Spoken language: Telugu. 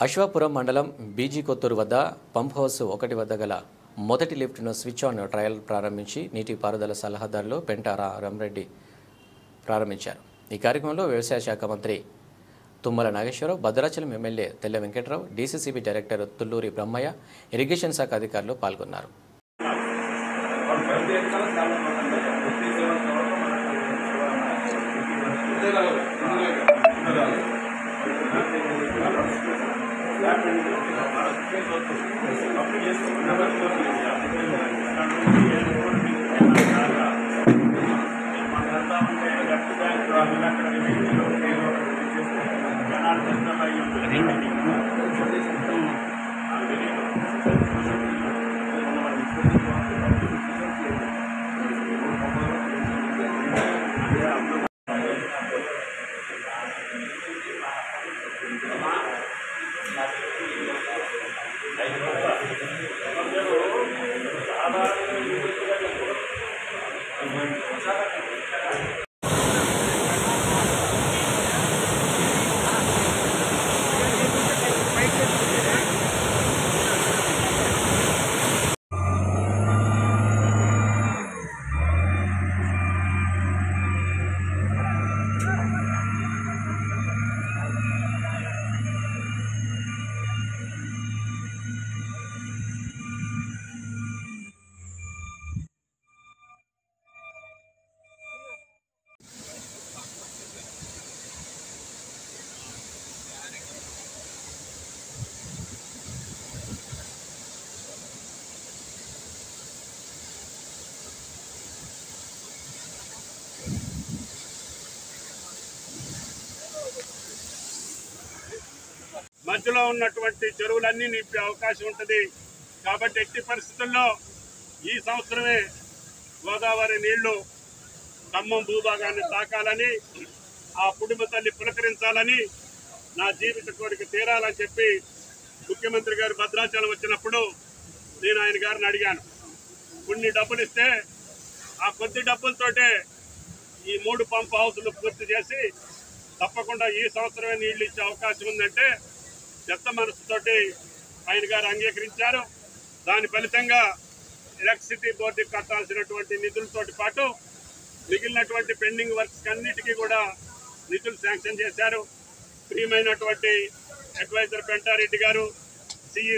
అశ్వాపురం మండలం బీజీ కొత్తూరు వద్ద పంప్ హౌస్ 1 వద్ద గల మొదటి లిఫ్ట్ను స్విచ్ ఆన్ ట్రయల్ ప్రారంభించి నీటిపారుదల సలహాదారులు పెంటారా రామరెడ్డి ప్రారంభించారు. ఈ కార్యక్రమంలో వ్యవసాయ శాఖ మంత్రి Tummala Nageswararao, Bhadrachalam MLA Tella Venkatrao, DCCB director Tulluri Brahmaiah, irrigation శాఖ అధికారులు పాల్గొన్నారు. మధ్యలో ఉన్నటువంటి చెరువులన్నీ నింపే అవకాశం ఉంటుంది. కాబట్టి ఎట్టి పరిస్థితుల్లో ఈ సంవత్సరమే గోదావరి నీళ్లు ఖమ్మం భూభాగాన్ని తాకాలని, ఆ పుడిమ తల్లి పులకరించాలని, నా జీవిత కోరిక తీరాలని చెప్పి ముఖ్యమంత్రి గారు భద్రాచలం వచ్చినప్పుడు నేను ఆయన గారిని అడిగాను. కొన్ని డబ్బులు ఇస్తే ఆ కొద్ది డబ్బులతోటే ఈ 3 పంప్ హౌస్లు పూర్తి చేసి తప్పకుండా ఈ సంవత్సరమే నీళ్లు ఇచ్చే అవకాశం ఉందంటే పెద్ద మనసుతోటి ఆయన గారు అంగీకరించారు. దాని ఫలితంగా ఎలక్ట్రిసిటీ బోర్డుకి కట్టాల్సినటువంటి నిధులతోటి పాటు మిగిలినటువంటి పెండింగ్ వర్క్స్ అన్నిటికీ కూడా నిధులు శాంక్షన్ చేశారు. ప్రియమైనటువంటి అడ్వైజర్ పెంటారెడ్డి గారు, సిఈ